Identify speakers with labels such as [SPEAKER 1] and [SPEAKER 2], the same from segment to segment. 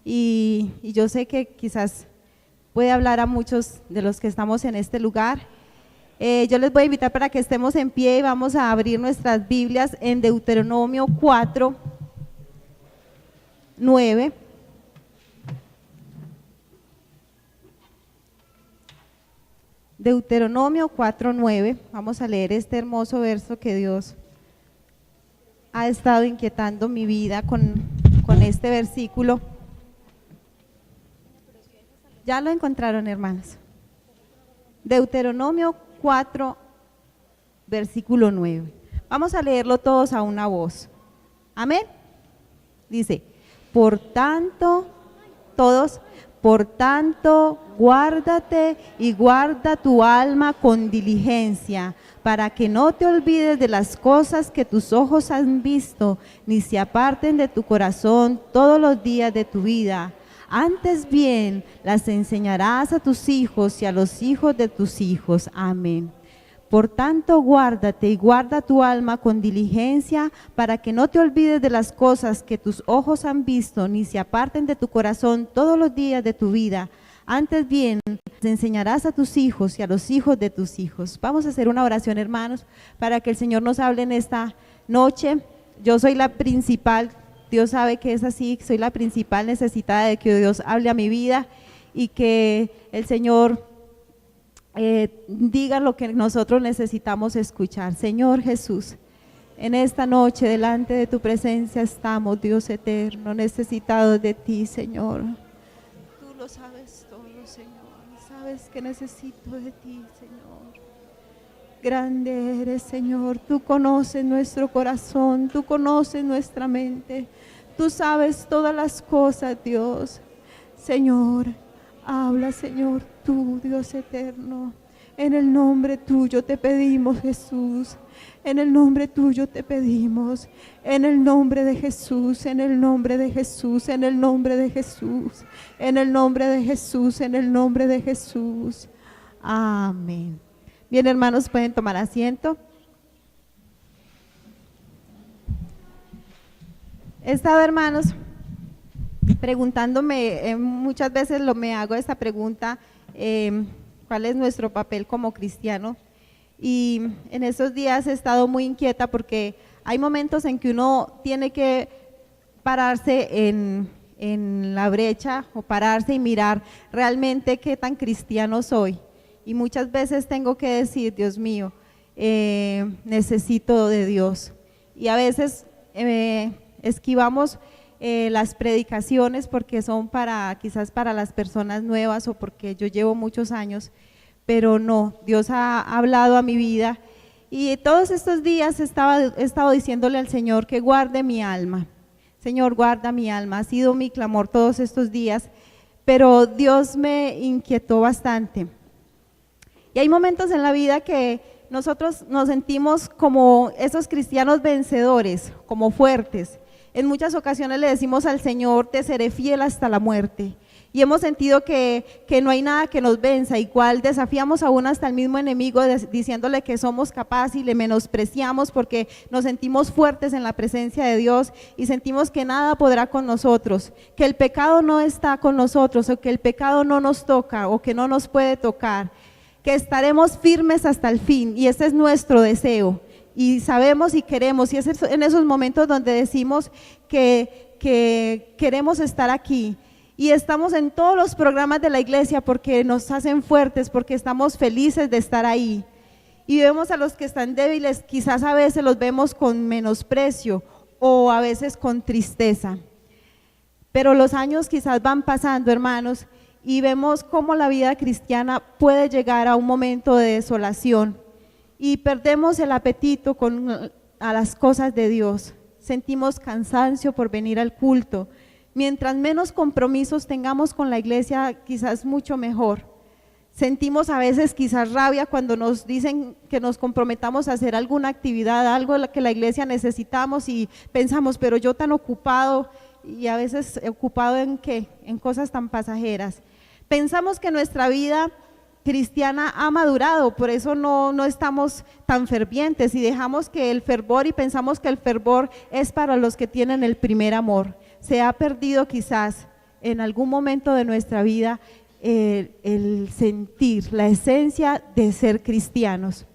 [SPEAKER 1] y yo sé que quizás puede hablar a muchos de los que estamos en este lugar. Yo les voy a invitar para que estemos en pie y vamos a abrir nuestras Biblias en Deuteronomio 4:9. Deuteronomio 4:9, vamos a leer este hermoso verso que Dios ha estado inquietando mi vida con este versículo. ¿Ya lo encontraron, hermanos? Deuteronomio 4, versículo 9. Vamos a leerlo todos a una voz. Amén. Dice, por tanto, todos, por tanto, guárdate y guarda tu alma con diligencia, para que no te olvides de las cosas que tus ojos han visto, ni se aparten de tu corazón todos los días de tu vida. Antes bien, las enseñarás a tus hijos y a los hijos de tus hijos. Amén. Por tanto, guárdate y guarda tu alma con diligencia, para que no te olvides de las cosas que tus ojos han visto, ni se aparten de tu corazón todos los días de tu vida. Antes bien, las enseñarás a tus hijos y a los hijos de tus hijos. Vamos a hacer una oración, hermanos, para que el Señor nos hable en esta noche. Yo soy la principal, Dios sabe que es así, soy la principal necesitada de que Dios hable a mi vida y que el Señor diga lo que nosotros necesitamos escuchar. Señor Jesús, en esta noche delante de tu presencia estamos, Dios eterno, necesitados de ti, Señor. Tú lo sabes todo, Señor, sabes que necesito de ti, Señor. Grande eres, Señor, tú conoces nuestro corazón, tú conoces nuestra mente, tú sabes todas las cosas, Dios. Señor, habla, Señor, tú, Dios eterno, en el nombre tuyo te pedimos, Jesús, en el nombre tuyo te pedimos, en el nombre de Jesús, en el nombre de Jesús, en el nombre de Jesús, en el nombre de Jesús, en el nombre de Jesús. Amén. Bien, hermanos, pueden tomar asiento. He estado, hermanos, preguntándome, muchas veces me hago esta pregunta, ¿cuál es nuestro papel como cristiano? Y en estos días he estado muy inquieta porque hay momentos en que uno tiene que pararse en la brecha o pararse y mirar realmente qué tan cristiano soy. Y muchas veces tengo que decir, Dios mío, necesito de Dios. Y a veces esquivamos las predicaciones porque son quizás para las personas nuevas o porque yo llevo muchos años, pero no, Dios ha hablado a mi vida y todos estos días he estado diciéndole al Señor que guarde mi alma. Señor, guarda mi alma, ha sido mi clamor todos estos días, pero Dios me inquietó bastante. Y hay momentos en la vida que nosotros nos sentimos como esos cristianos vencedores, como fuertes. En muchas ocasiones le decimos al Señor, te seré fiel hasta la muerte. Y hemos sentido que no hay nada que nos venza, igual desafiamos aún hasta el mismo enemigo diciéndole que somos capaces y le menospreciamos porque nos sentimos fuertes en la presencia de Dios y sentimos que nada podrá con nosotros, que el pecado no está con nosotros o que el pecado no nos toca o que no nos puede tocar, que estaremos firmes hasta el fin y ese es nuestro deseo. Y sabemos y queremos, y es en esos momentos donde decimos que queremos estar aquí. Y estamos en todos los programas de la iglesia porque nos hacen fuertes, porque estamos felices de estar ahí. Y vemos a los que están débiles, quizás a veces los vemos con menosprecio o a veces con tristeza. Pero los años quizás van pasando, hermanos, y vemos cómo la vida cristiana puede llegar a un momento de desolación. Y perdemos el apetito a las cosas de Dios, sentimos cansancio por venir al culto, mientras menos compromisos tengamos con la iglesia quizás mucho mejor, sentimos a veces quizás rabia cuando nos dicen que nos comprometamos a hacer alguna actividad, algo que la iglesia necesitamos y pensamos, pero yo tan ocupado y a veces ocupado en ¿qué? En cosas tan pasajeras, pensamos que nuestra vida cristiana ha madurado, por eso no estamos tan fervientes y dejamos que el fervor y pensamos que el fervor es para los que tienen el primer amor. Se ha perdido quizás en algún momento de nuestra vida el sentir, la esencia de ser cristianos.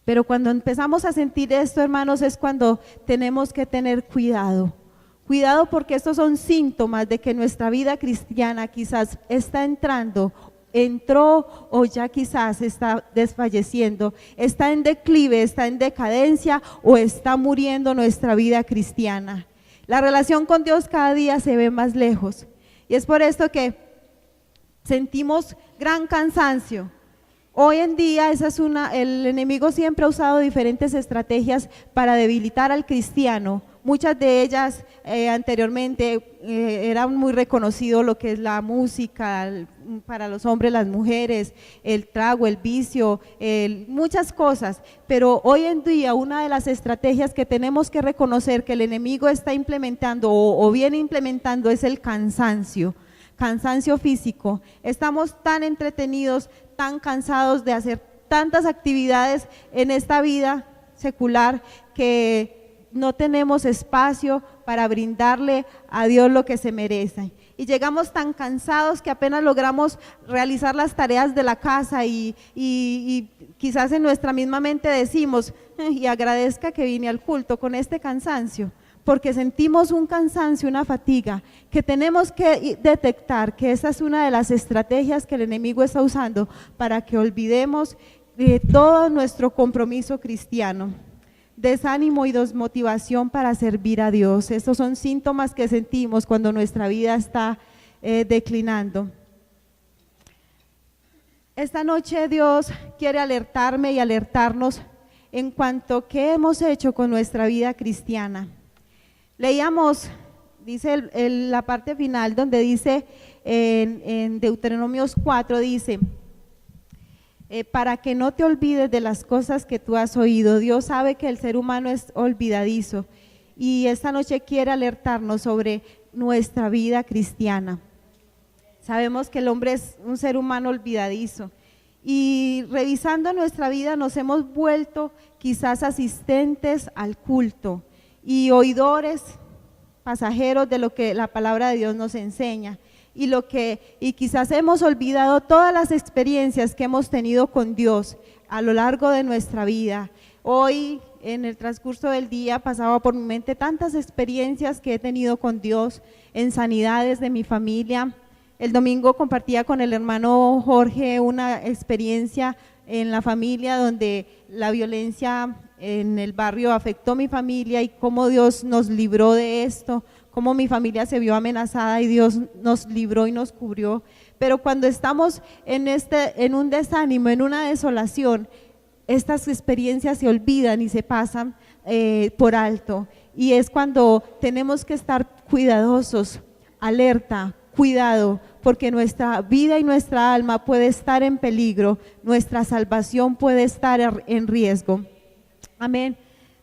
[SPEAKER 1] Pero cuando empezamos a sentir esto, hermanos, es cuando tenemos que tener cuidado. Cuidado, porque estos son síntomas de que nuestra vida cristiana quizás está entró o ya quizás está desfalleciendo, está en declive, está en decadencia o está muriendo nuestra vida cristiana. La relación con Dios cada día se ve más lejos y es por esto que sentimos gran cansancio. Hoy en día el enemigo siempre ha usado diferentes estrategias para debilitar al cristiano. Muchas de ellas anteriormente eran muy reconocido lo que es la música, para los hombres, las mujeres, el trago, el vicio, muchas cosas. Pero hoy en día una de las estrategias que tenemos que reconocer que el enemigo está implementando o viene implementando es el cansancio físico. Estamos tan entretenidos, tan cansados de hacer tantas actividades en esta vida secular que no tenemos espacio para brindarle a Dios lo que se merece. Y llegamos tan cansados que apenas logramos realizar las tareas de la casa y quizás en nuestra misma mente decimos, y agradezca que vine al culto con este cansancio, porque sentimos un cansancio, una fatiga, que tenemos que detectar que esa es una de las estrategias que el enemigo está usando para que olvidemos de todo nuestro compromiso cristiano. Desánimo y desmotivación para servir a Dios. Estos son síntomas que sentimos cuando nuestra vida está declinando. Esta noche Dios quiere alertarme y alertarnos en cuanto a qué hemos hecho con nuestra vida cristiana. Leíamos, dice la parte final donde dice en Deuteronomios 4, dice, para que no te olvides de las cosas que tú has oído. Dios sabe que el ser humano es olvidadizo y esta noche quiere alertarnos sobre nuestra vida cristiana. Sabemos que el hombre es un ser humano olvidadizo y revisando nuestra vida nos hemos vuelto quizás asistentes al culto y oidores, pasajeros de lo que la palabra de Dios nos enseña. Y quizás hemos olvidado todas las experiencias que hemos tenido con Dios a lo largo de nuestra vida. Hoy, en el transcurso del día, pasaba por mi mente tantas experiencias que he tenido con Dios en sanidades de mi familia. El domingo compartía con el hermano Jorge una experiencia en la familia donde la violencia en el barrio afectó a mi familia y cómo Dios nos libró de esto, cómo mi familia se vio amenazada y Dios nos libró y nos cubrió. Pero cuando estamos en un desánimo, en una desolación, estas experiencias se olvidan y se pasan por alto. Y es cuando tenemos que estar cuidadosos, alerta, cuidado, porque nuestra vida y nuestra alma puede estar en peligro, nuestra salvación puede estar en riesgo. Amén.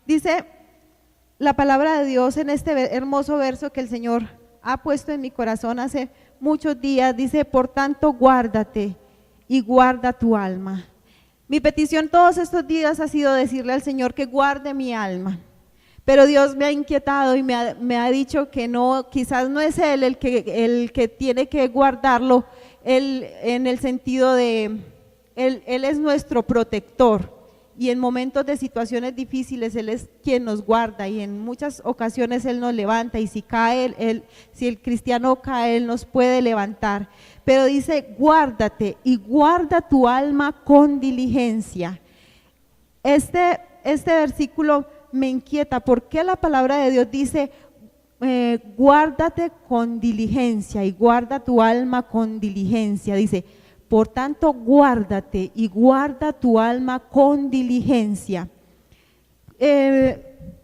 [SPEAKER 1] Dice la palabra de Dios en este hermoso verso que el Señor ha puesto en mi corazón hace muchos días, dice, por tanto guárdate y guarda tu alma. Mi petición todos estos días ha sido decirle al Señor que guarde mi alma, pero Dios me ha inquietado y me ha dicho que no, quizás no es Él el que tiene que guardarlo, Él en el sentido de, Él es nuestro protector. Y en momentos de situaciones difíciles Él es quien nos guarda y en muchas ocasiones Él nos levanta y si si el cristiano cae, Él nos puede levantar. Pero dice, guárdate y guarda tu alma con diligencia. Este versículo me inquieta. ¿Por qué la palabra de Dios dice, guárdate con diligencia y guarda tu alma con diligencia? Dice, por tanto, guárdate y guarda tu alma con diligencia.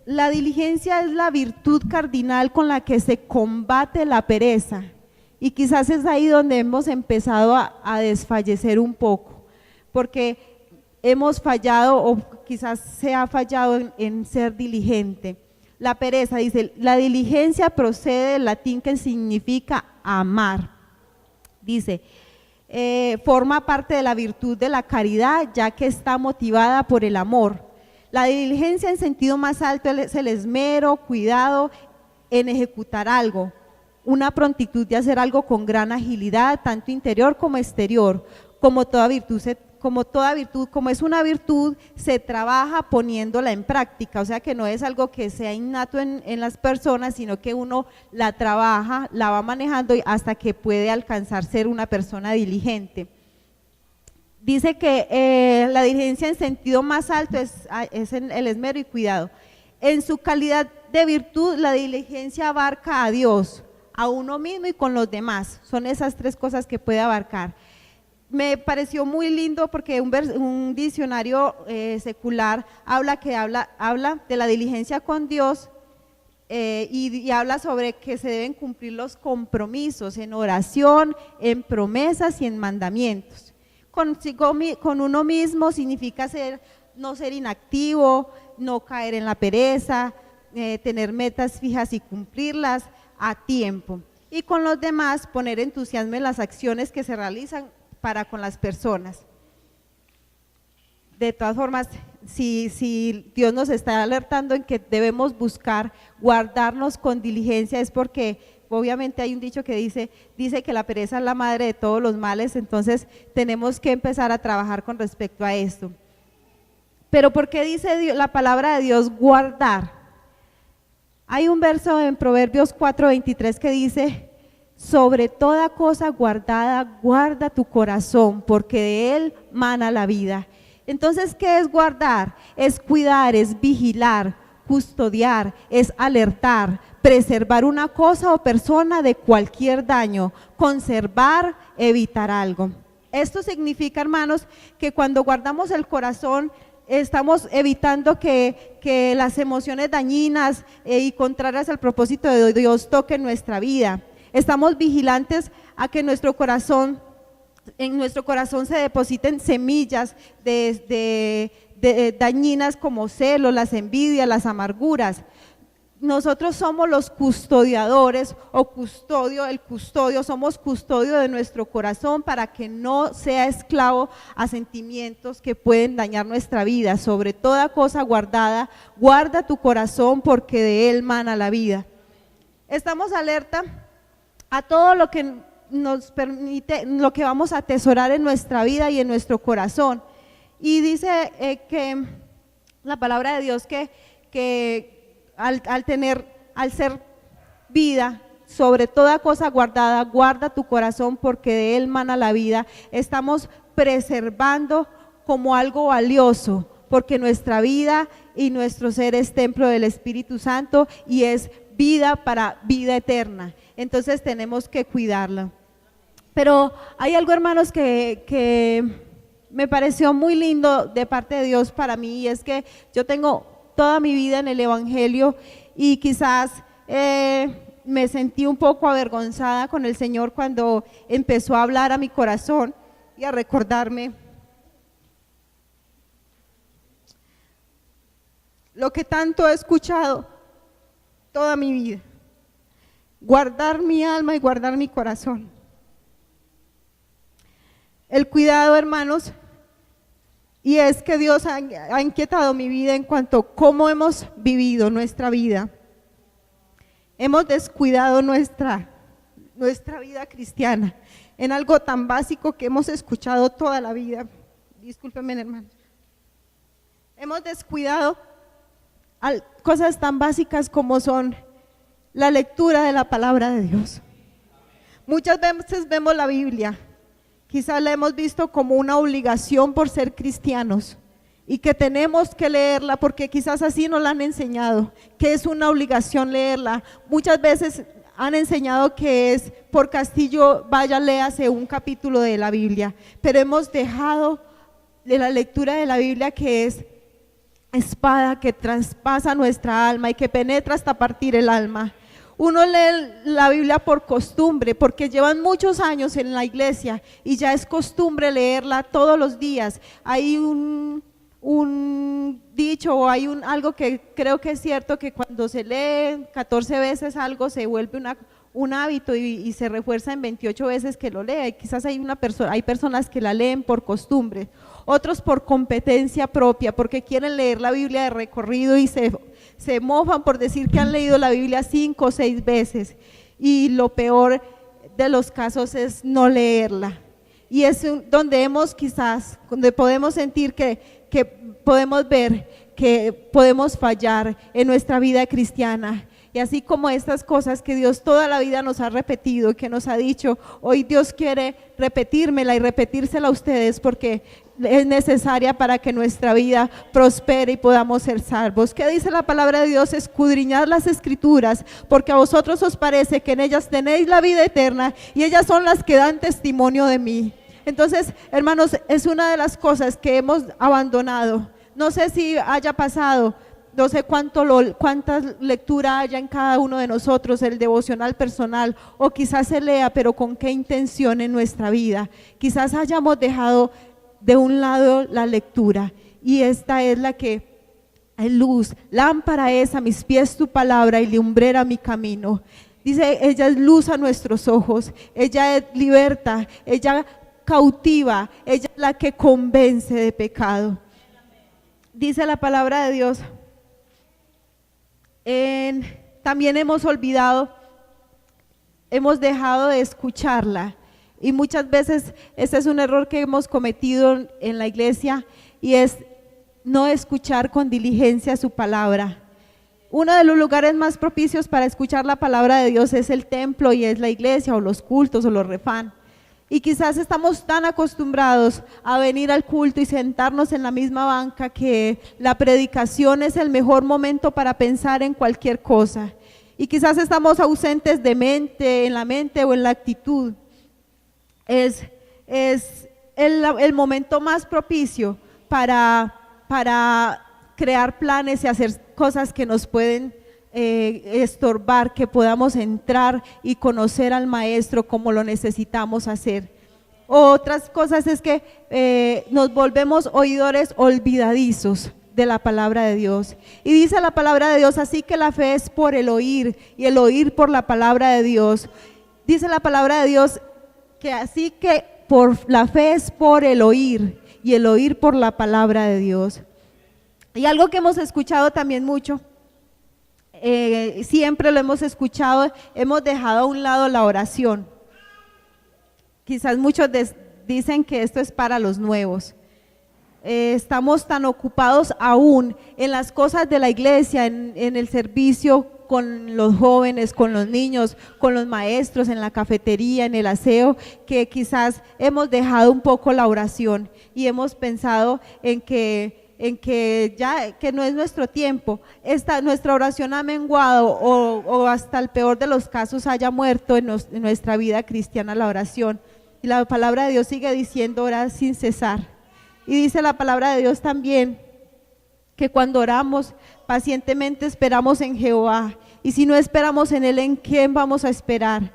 [SPEAKER 1] La diligencia es la virtud cardinal con la que se combate la pereza y quizás es ahí donde hemos empezado a desfallecer un poco, porque hemos fallado o quizás se ha fallado en ser diligente. La pereza, dice, la diligencia procede del latín que significa amar. Dice, forma parte de la virtud de la caridad, ya que está motivada por el amor. La diligencia en sentido más alto es el esmero, cuidado en ejecutar algo, una prontitud de hacer algo con gran agilidad, tanto interior como exterior, como toda virtud, como es una virtud, se trabaja poniéndola en práctica, o sea que no es algo que sea innato en las personas, sino que uno la trabaja, la va manejando hasta que puede alcanzar ser una persona diligente. Dice que la diligencia en sentido más alto es en el esmero y cuidado. En su calidad de virtud, la diligencia abarca a Dios, a uno mismo y con los demás. Son esas tres cosas que puede abarcar. Me pareció muy lindo porque un diccionario secular habla de la diligencia con Dios y habla sobre que se deben cumplir los compromisos en oración, en promesas y en mandamientos. Con uno mismo significa no ser inactivo, no caer en la pereza, tener metas fijas y cumplirlas a tiempo. Y con los demás poner entusiasmo en las acciones que se realizan para con las personas. De todas formas, si Dios nos está alertando en que debemos buscar guardarnos con diligencia, es porque obviamente hay un dicho que dice que la pereza es la madre de todos los males, entonces tenemos que empezar a trabajar con respecto a esto. Pero ¿por qué dice la palabra de Dios guardar? Hay un verso en Proverbios 4:23 que dice: sobre toda cosa guardada, guarda tu corazón, porque de él mana la vida. Entonces, ¿qué es guardar? Es cuidar, es vigilar, custodiar, es alertar, preservar una cosa o persona de cualquier daño, conservar, evitar algo. Esto significa, hermanos, que cuando guardamos el corazón, estamos evitando que las emociones dañinas y contrarias al propósito de Dios toquen nuestra vida. Estamos vigilantes a que en nuestro corazón se depositen semillas de dañinas como celos, las envidias, las amarguras. Nosotros somos los custodiadores somos custodio de nuestro corazón para que no sea esclavo a sentimientos que pueden dañar nuestra vida. Sobre toda cosa guardada, guarda tu corazón porque de él mana la vida. Estamos alerta a todo lo que nos permite, lo que vamos a atesorar en nuestra vida y en nuestro corazón. Y dice que la palabra de Dios que al ser vida, sobre toda cosa guardada, guarda tu corazón porque de él mana la vida. Estamos preservando como algo valioso, porque nuestra vida y nuestro ser es templo del Espíritu Santo y es vida para vida eterna. Entonces tenemos que cuidarla. Pero hay algo, hermanos, que me pareció muy lindo de parte de Dios para mí, y es que yo tengo toda mi vida en el Evangelio y quizás me sentí un poco avergonzada con el Señor cuando empezó a hablar a mi corazón y a recordarme lo que tanto he escuchado toda mi vida: guardar mi alma y guardar mi corazón. El cuidado, hermanos, y es que Dios ha inquietado mi vida en cuanto a cómo hemos vivido nuestra vida. Hemos descuidado nuestra vida cristiana en algo tan básico que hemos escuchado toda la vida. Discúlpenme, hermanos. Hemos descuidado cosas tan básicas como son la lectura de la palabra de Dios. Muchas veces vemos la Biblia, quizás la hemos visto como una obligación por ser cristianos y que tenemos que leerla porque quizás así nos la han enseñado, que es una obligación leerla. Muchas veces han enseñado que es por castigo, vaya, léase un capítulo de la Biblia, pero hemos dejado de la lectura de la Biblia, que es espada que traspasa nuestra alma y que penetra hasta partir el alma. Uno lee la Biblia por costumbre, porque llevan muchos años en la iglesia y ya es costumbre leerla todos los días. Hay un dicho o hay algo que creo que es cierto, que cuando se lee 14 veces algo se vuelve un hábito y se refuerza en 28 veces que lo lea. Y quizás hay personas que la leen por costumbre, otros por competencia propia, porque quieren leer la Biblia de recorrido y se mofan por decir que han leído la Biblia 5 o 6 veces. y lo peor de los casos es no leerla. Y es donde donde podemos sentir que podemos ver que podemos fallar en nuestra vida cristiana. Y así como estas cosas que Dios toda la vida nos ha repetido, que nos ha dicho, hoy Dios quiere repetírmela y repetírsela a ustedes porque es necesaria para que nuestra vida prospere y podamos ser salvos. ¿Qué dice la palabra de Dios? Escudriñad las escrituras, porque a vosotros os parece que en ellas tenéis la vida eterna y ellas son las que dan testimonio de mí. Entonces, hermanos, es una de las cosas que hemos abandonado. No sé si haya pasado, no sé cuánta lectura haya en cada uno de nosotros, el devocional personal, o quizás se lea, pero con qué intención en nuestra vida. Quizás hayamos dejado de un lado la lectura, y esta es la que es luz, lámpara es a mis pies tu palabra y lumbrera mi camino. Dice, ella es luz a nuestros ojos, ella es liberta, ella cautiva, ella es la que convence de pecado. Dice la palabra de Dios, también hemos olvidado, hemos dejado de escucharla, y muchas veces este es un error que hemos cometido en la iglesia, y es no escuchar con diligencia su palabra. Uno de los lugares más propicios para escuchar la palabra de Dios es el templo, y es la iglesia o los cultos o los refán. Y quizás estamos tan acostumbrados a venir al culto y sentarnos en la misma banca que la predicación es el mejor momento para pensar en cualquier cosa. Y quizás estamos ausentes de mente, en la mente o en la actitud. Es el momento más propicio para crear planes y hacer cosas que nos pueden estorbar, que podamos entrar y conocer al maestro como lo necesitamos hacer. Otras cosas es que nos volvemos oidores olvidadizos de la palabra de Dios, y dice la palabra de Dios, así que la fe es por el oír y el oír por la palabra de Dios. Dice la palabra de Dios que así que por la fe es por el oír y el oír por la palabra de Dios. Y algo que hemos escuchado también mucho, siempre lo hemos escuchado, hemos dejado a un lado la oración. Quizás muchos dicen que esto es para los nuevos. Estamos tan ocupados aún en las cosas de la iglesia, en el servicio con los jóvenes, con los niños, con los maestros, en la cafetería, en el aseo, que quizás hemos dejado un poco la oración y hemos pensado en que ya que no es nuestro tiempo, nuestra oración ha menguado o hasta el peor de los casos haya muerto en nuestra vida cristiana la oración. Y la palabra de Dios sigue diciendo orar sin cesar. Y dice la palabra de Dios también que cuando oramos pacientemente esperamos en Jehová, y si no esperamos en Él, ¿en quién vamos a esperar?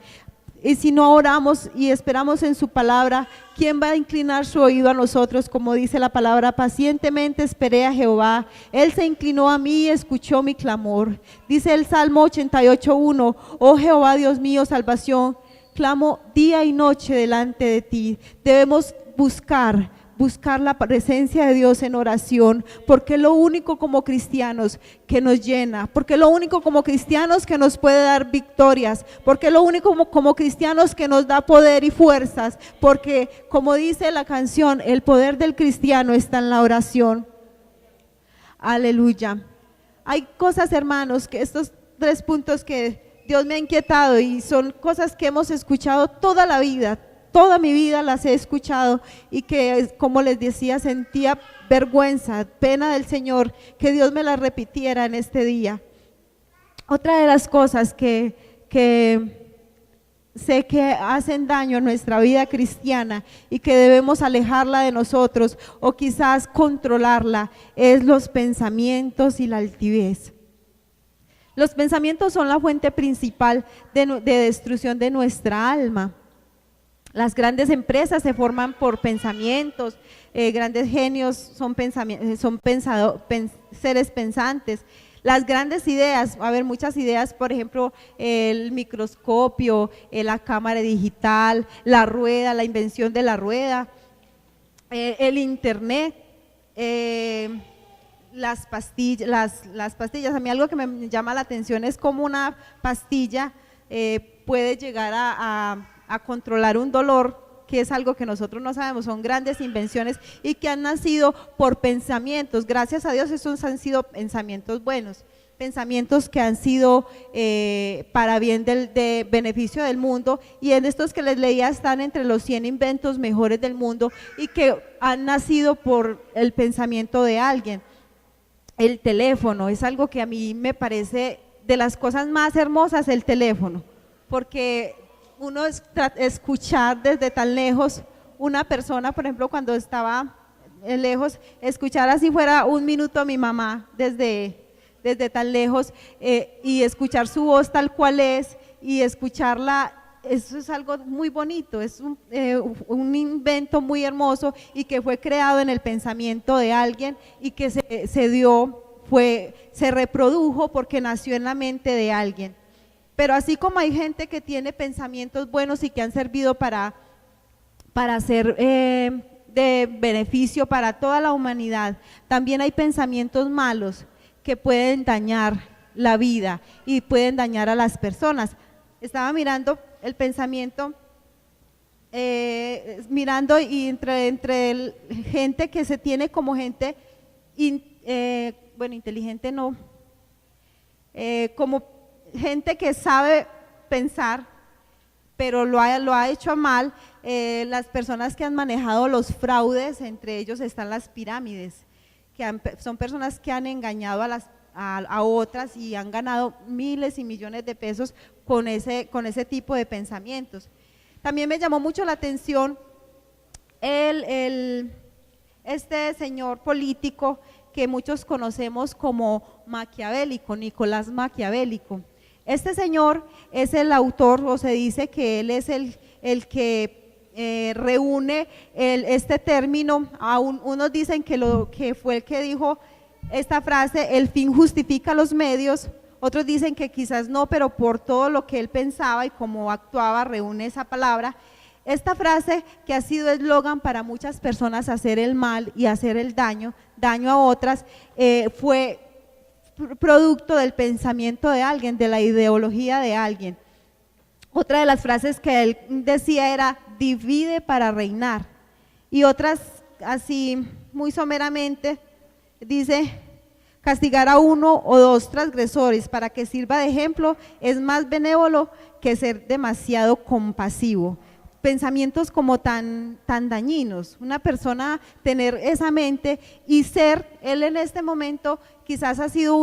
[SPEAKER 1] Y si no oramos y esperamos en su palabra, ¿quién va a inclinar su oído a nosotros? Como dice la palabra, pacientemente esperé a Jehová, Él se inclinó a mí y escuchó mi clamor. Dice el Salmo 88:1, oh Jehová Dios mío, salvación, clamo día y noche delante de ti. Debemos buscar la presencia de Dios en oración, porque es lo único como cristianos que nos llena, porque es lo único como cristianos que nos puede dar victorias, porque es lo único como cristianos que nos da poder y fuerzas, porque como dice la canción, el poder del cristiano está en la oración. Aleluya. Hay cosas, hermanos, que estos 3 puntos que Dios me ha inquietado, y son cosas que hemos escuchado toda la vida, toda mi vida las he escuchado, y que, como les decía, sentía vergüenza, pena del Señor que Dios me las repitiera en este día. Otra de las cosas que sé que hacen daño a nuestra vida cristiana y que debemos alejarla de nosotros o quizás controlarla es los pensamientos y la altivez. Los pensamientos son la fuente principal de destrucción de nuestra alma. Las grandes empresas se forman por pensamientos, grandes genios son seres pensantes. Las grandes ideas, a ver, muchas ideas, por ejemplo, el microscopio, la cámara digital, la rueda, la invención de la rueda, el internet, las pastillas. A mí algo que me llama la atención es como una pastilla puede llegar a controlar un dolor, que es algo que nosotros no sabemos, son grandes invenciones y que han nacido por pensamientos. Gracias a Dios esos han sido pensamientos buenos, pensamientos que han sido para bien de beneficio del mundo, y en estos que les leía están entre los 100 inventos mejores del mundo y que han nacido por el pensamiento de alguien. El teléfono es algo que a mí me parece de las cosas más hermosas, el teléfono, porque uno escuchar desde tan lejos una persona, por ejemplo, cuando estaba lejos, escuchar así fuera un minuto a mi mamá desde tan lejos, y escuchar su voz tal cual es y escucharla, eso es algo muy bonito, es un invento muy hermoso y que fue creado en el pensamiento de alguien y que se reprodujo porque nació en la mente de alguien. Pero así como hay gente que tiene pensamientos buenos y que han servido para ser de beneficio para toda la humanidad, también hay pensamientos malos que pueden dañar la vida y pueden dañar a las personas. Estaba mirando el pensamiento, mirando y entre gente que se tiene como gente, inteligente no, como gente que sabe pensar, pero lo ha hecho mal, las personas que han manejado los fraudes, entre ellos están las pirámides, son personas que han engañado a otras y han ganado miles y millones de pesos con ese tipo de pensamientos. También me llamó mucho la atención este señor político que muchos conocemos como Maquiavélico, Nicolás Maquiavélico. Este señor es el autor, o se dice que él es el que reúne este término. Unos dicen que fue el que dijo esta frase, el fin justifica los medios, otros dicen que quizás no, pero por todo lo que él pensaba y cómo actuaba reúne esa palabra. Esta frase, que ha sido eslogan para muchas personas, hacer el mal y hacer el daño a otras, fue producto del pensamiento de alguien, de la ideología de alguien. Otra de las frases que él decía era: divide para reinar, y otras así muy someramente dice: castigar a uno o dos transgresores para que sirva de ejemplo es más benévolo que ser demasiado compasivo. Pensamientos como tan dañinos, una persona tener esa mente y él en este momento quizás ha sido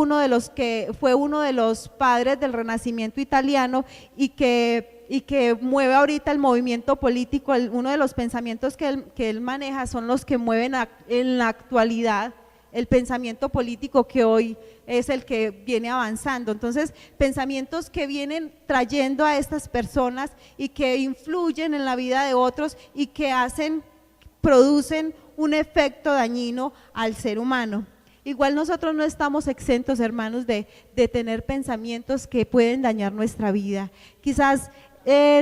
[SPEAKER 1] fue uno de los padres del Renacimiento italiano y que mueve ahorita el movimiento político. Uno de los pensamientos que él maneja son los que mueven en la actualidad el pensamiento político, que hoy es el que viene avanzando. Entonces, pensamientos que vienen trayendo a estas personas y que influyen en la vida de otros y que producen un efecto dañino al ser humano. Igual nosotros no estamos exentos, hermanos, de tener pensamientos que pueden dañar nuestra vida. Quizás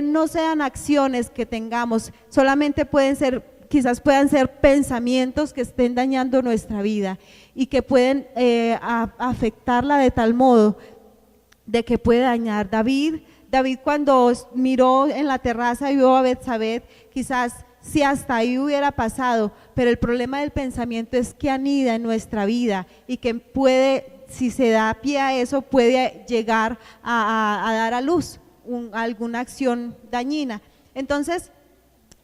[SPEAKER 1] no sean acciones que tengamos, solamente quizás puedan ser pensamientos que estén dañando nuestra vida y que pueden afectarla de tal modo de que puede dañar. David cuando miró en la terraza y vio a Betsabé, quizás si hasta ahí hubiera pasado, pero el problema del pensamiento es que anida en nuestra vida y que si se da pie a eso, puede llegar a dar a luz alguna acción dañina. Entonces,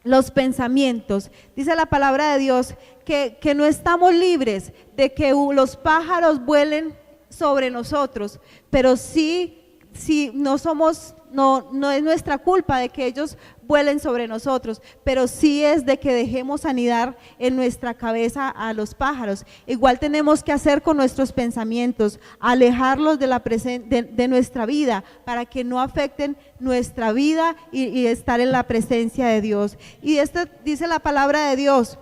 [SPEAKER 1] los pensamientos, dice la palabra de Dios que no estamos libres de que los pájaros vuelen sobre nosotros, pero sí no es nuestra culpa de que ellos vuelen sobre nosotros, pero sí es de que dejemos anidar en nuestra cabeza a los pájaros. Igual tenemos que hacer con nuestros pensamientos, alejarlos de nuestra vida para que no afecten nuestra vida y estar en la presencia de Dios. Y esto dice la palabra de Dios,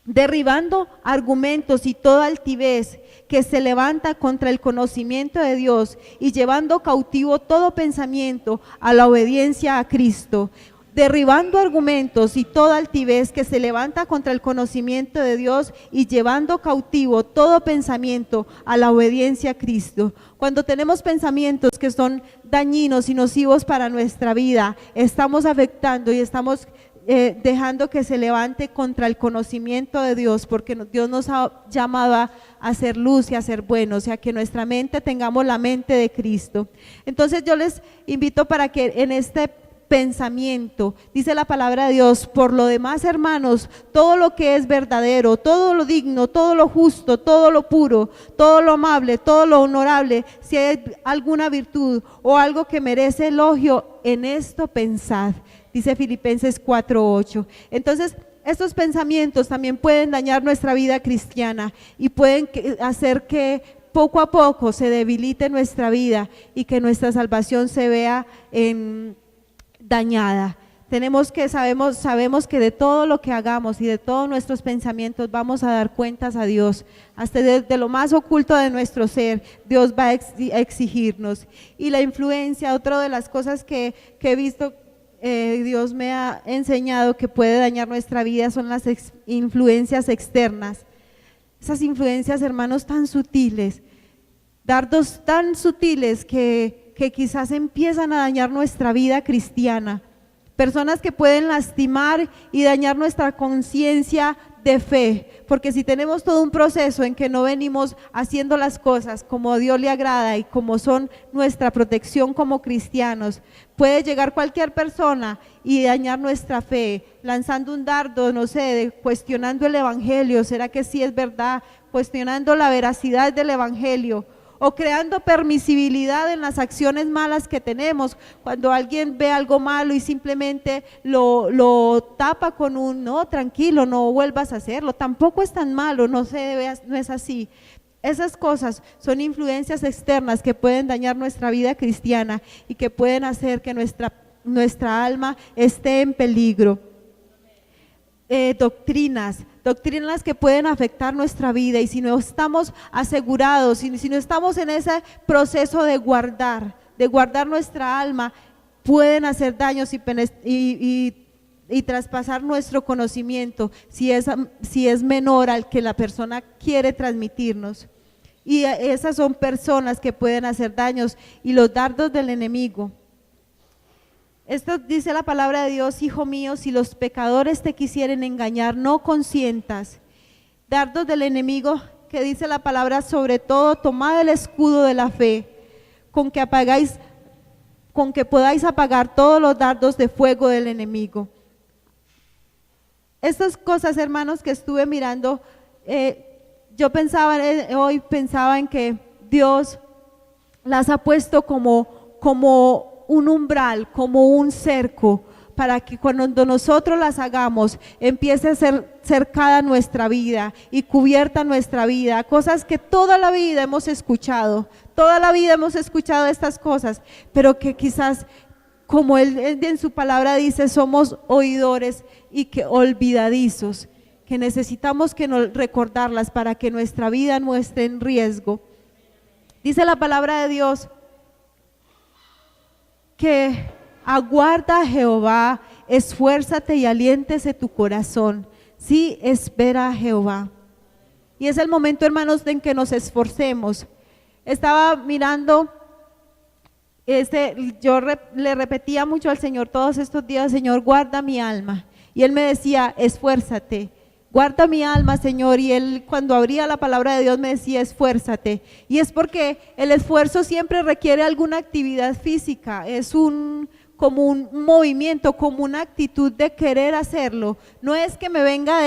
[SPEAKER 1] derribando argumentos y toda altivez que se levanta contra el conocimiento de Dios y llevando cautivo todo pensamiento a la obediencia a Cristo. derribando argumentos y toda altivez que se levanta contra el conocimiento de Dios y llevando cautivo todo pensamiento a la obediencia a Cristo. Cuando tenemos pensamientos que son dañinos y nocivos para nuestra vida, estamos afectando y estamos dejando que se levante contra el conocimiento de Dios, porque Dios nos ha llamado a hacer luz y a ser buenos, y a que nuestra mente tengamos la mente de Cristo. Entonces yo les invito para que en este pensamiento, dice la palabra de Dios, por lo demás, hermanos, todo lo que es verdadero, todo lo digno, todo lo justo, todo lo puro, todo lo amable, todo lo honorable, si hay alguna virtud o algo que merece elogio, en esto pensad, dice Filipenses 4:8. Entonces, estos pensamientos también pueden dañar nuestra vida cristiana y pueden hacer que poco a poco se debilite nuestra vida y que nuestra salvación se vea dañada. Sabemos que de todo lo que hagamos y de todos nuestros pensamientos vamos a dar cuentas a Dios. Hasta desde lo más oculto de nuestro ser, Dios va a exigirnos. Y la influencia, otra de las cosas que he visto, Dios me ha enseñado que puede dañar nuestra vida, son las influencias externas. Esas influencias, hermanos, tan sutiles, dardos tan sutiles que quizás empiezan a dañar nuestra vida cristiana. Personas que pueden lastimar y dañar nuestra conciencia de fe, porque si tenemos todo un proceso en que no venimos haciendo las cosas como a Dios le agrada y como son nuestra protección como cristianos, puede llegar cualquier persona y dañar nuestra fe, lanzando un dardo, no sé, cuestionando el evangelio, ¿será que sí es verdad? Cuestionando la veracidad del evangelio, o creando permisibilidad en las acciones malas que tenemos. Cuando alguien ve algo malo y simplemente lo tapa con un no, tranquilo, no vuelvas a hacerlo, tampoco es tan malo, no es así. Esas cosas son influencias externas que pueden dañar nuestra vida cristiana y que pueden hacer que nuestra alma esté en peligro. Doctrinas que pueden afectar nuestra vida, y si no estamos asegurados, si no estamos en ese proceso de guardar nuestra alma, pueden hacer daños y traspasar nuestro conocimiento si es menor al que la persona quiere transmitirnos. Y esas son personas que pueden hacer daños, y los dardos del enemigo. Esto dice la palabra de Dios: hijo mío, si los pecadores te quisieren engañar, no consientas. Dardos del enemigo, que dice la palabra, sobre todo tomad el escudo de la fe, con que podáis apagar todos los dardos de fuego del enemigo. Estas cosas, hermanos, que estuve mirando, yo hoy pensaba en que Dios las ha puesto como un umbral, como un cerco, para que cuando nosotros las hagamos empiece a ser cercada nuestra vida y cubierta nuestra vida, cosas que toda la vida hemos escuchado estas cosas, pero que quizás, como Él en su palabra dice, somos oidores y que olvidadizos, que necesitamos recordarlas para que nuestra vida no esté en riesgo. Dice la palabra de Dios que aguarda a Jehová, esfuérzate y aliéntese tu corazón. Sí, espera a Jehová. Y es el momento, hermanos, en que nos esforcemos. Estaba mirando, yo le repetía mucho al Señor todos estos días: Señor, guarda mi alma. Y Él me decía: esfuérzate. Guarda mi alma, Señor. Y Él, cuando abría la palabra de Dios, me decía: esfuérzate. Y es porque el esfuerzo siempre requiere alguna actividad física, es como un movimiento, como una actitud de querer hacerlo. No es que me venga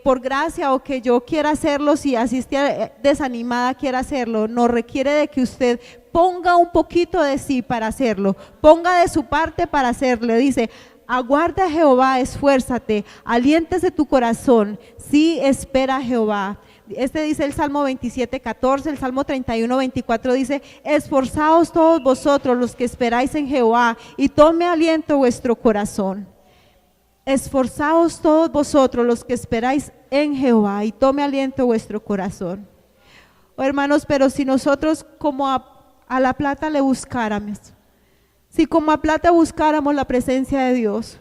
[SPEAKER 1] por gracia, o que yo quiera hacerlo si así esté desanimada, quiera hacerlo. No, requiere de que usted ponga un poquito de sí para hacerlo, ponga de su parte para hacerlo. Dice: aguarda a Jehová, esfuérzate, aliéntese tu corazón, sí, espera a Jehová. Dice el Salmo 27:14, el Salmo 31:24 dice: esforzaos todos vosotros los que esperáis en Jehová, y tome aliento vuestro corazón. Esforzaos todos vosotros los que esperáis en Jehová, y tome aliento vuestro corazón. Oh, hermanos, pero si nosotros como a la plata le buscáramos, Si como a plata buscáramos la presencia de Dios.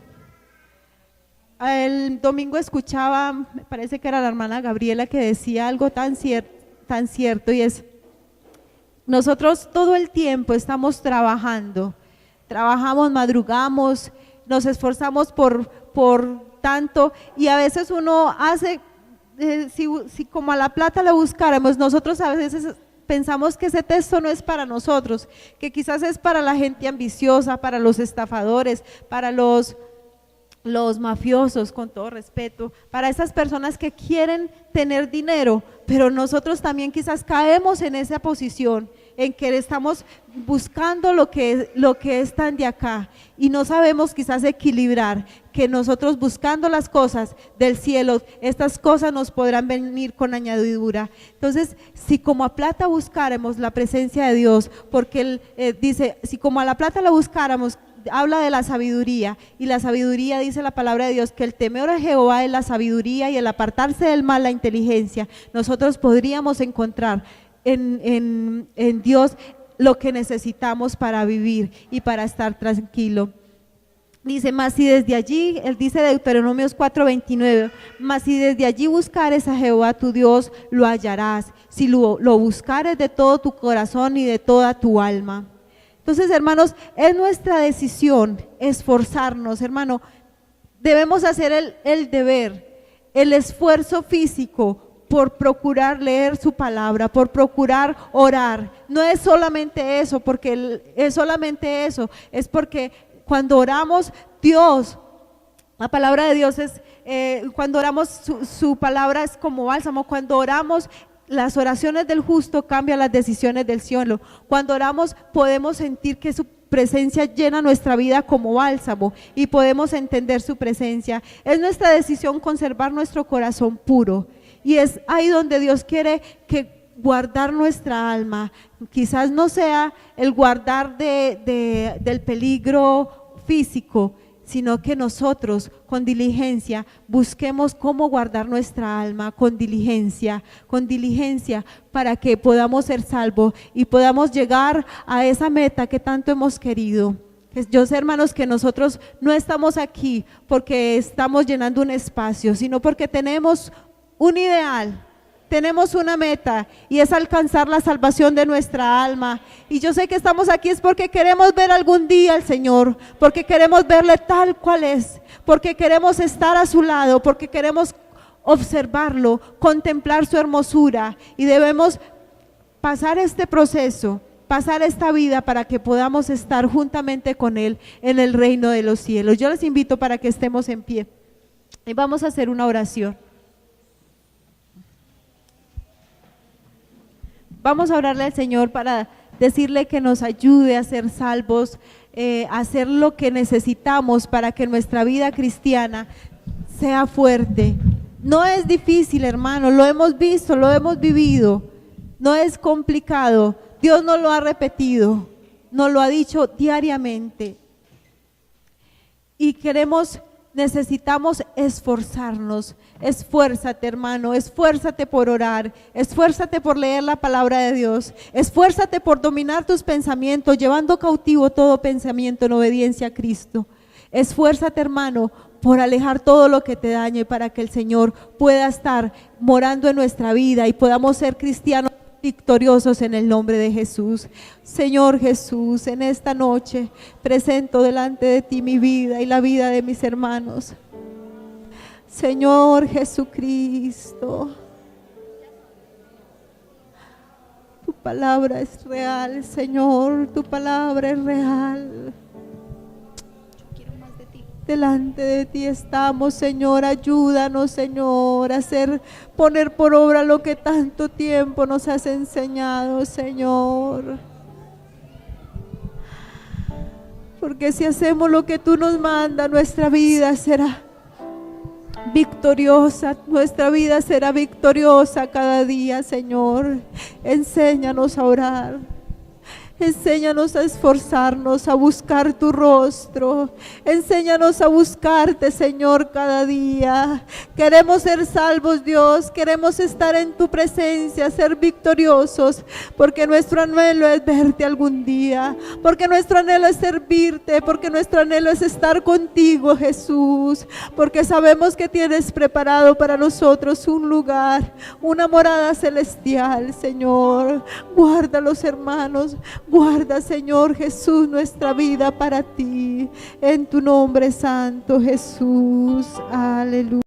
[SPEAKER 1] El domingo escuchaba, me parece que era la hermana Gabriela, que decía algo tan cierto, y es: nosotros todo el tiempo estamos trabajamos, madrugamos, nos esforzamos por tanto, y a veces uno hace, si como a la plata la buscáramos, nosotros a veces pensamos que ese texto no es para nosotros, que quizás es para la gente ambiciosa, para los estafadores, para los mafiosos, con todo respeto, para esas personas que quieren tener dinero, pero nosotros también quizás caemos en esa posición, en que estamos buscando lo que es tan de acá, y no sabemos quizás equilibrar, que nosotros buscando las cosas del cielo, estas cosas nos podrán venir con añadidura. Entonces, si como a plata buscáramos la presencia de Dios, porque Él dice, si como a la plata la buscáramos, habla de la sabiduría, y la sabiduría, dice la palabra de Dios, que el temor a Jehová es la sabiduría, y el apartarse del mal la inteligencia. Nosotros podríamos encontrar en Dios lo que necesitamos para vivir y para estar tranquilo. Dice, mas si desde allí, él dice Deuteronomios 4:29, mas si desde allí buscares a Jehová tu Dios, lo hallarás, si lo buscares de todo tu corazón y de toda tu alma. Entonces, hermanos, es nuestra decisión esforzarnos, hermano. Debemos hacer el deber, el esfuerzo físico por procurar leer su palabra, por procurar orar. No es solamente eso, es porque cuando oramos, Dios, la palabra de Dios es, cuando oramos su palabra es como bálsamo. Cuando oramos, las oraciones del justo cambian las decisiones del cielo. Cuando oramos podemos sentir que su presencia llena nuestra vida como bálsamo, y podemos entender su presencia. Es nuestra decisión conservar nuestro corazón puro, y es ahí donde Dios quiere que guardar nuestra alma. Quizás no sea el guardar del peligro físico, sino que nosotros con diligencia busquemos cómo guardar nuestra alma con diligencia, para que podamos ser salvos y podamos llegar a esa meta que tanto hemos querido. Yo sé, hermanos, que nosotros no estamos aquí porque estamos llenando un espacio, sino porque tenemos un ideal, tenemos una meta, y es alcanzar la salvación de nuestra alma. Y yo sé que estamos aquí es porque queremos ver algún día al Señor, porque queremos verle tal cual es, porque queremos estar a su lado, porque queremos observarlo, contemplar su hermosura, y debemos pasar este proceso, pasar esta vida para que podamos estar juntamente con Él en el reino de los cielos. Yo les invito para que estemos en pie y vamos a hacer una oración. Vamos a orarle al Señor para decirle que nos ayude a ser salvos, a hacer lo que necesitamos para que nuestra vida cristiana sea fuerte. No es difícil, hermano, lo hemos visto, lo hemos vivido, no es complicado. Dios nos lo ha repetido, nos lo ha dicho diariamente, y necesitamos esforzarnos. Esfuérzate, hermano, esfuérzate por orar, esfuérzate por leer la palabra de Dios, esfuérzate por dominar tus pensamientos, llevando cautivo todo pensamiento en obediencia a Cristo. Esfuérzate, hermano, por alejar todo lo que te dañe, para que el Señor pueda estar morando en nuestra vida y podamos ser cristianos victoriosos en el nombre de Jesús. Señor Jesús, en esta noche presento delante de ti mi vida y la vida de mis hermanos. Señor Jesucristo, tu palabra es real, Señor, tu palabra es real. Delante de ti estamos, Señor, ayúdanos, Señor, a poner por obra lo que tanto tiempo nos has enseñado, Señor. Porque si hacemos lo que tú nos mandas, nuestra vida será victoriosa, nuestra vida será victoriosa cada día, Señor. Enséñanos a orar. Enséñanos a esforzarnos, a buscar tu rostro. Enséñanos a buscarte, Señor, cada día. Queremos ser salvos, Dios. Queremos estar en tu presencia, ser victoriosos, porque nuestro anhelo es verte algún día, porque nuestro anhelo es servirte, porque nuestro anhelo es estar contigo, Jesús, porque sabemos que tienes preparado para nosotros un lugar, una morada celestial, Señor. Guarda los hermanos. Guarda, Señor Jesús, nuestra vida para ti, en tu nombre santo, Jesús. Aleluya.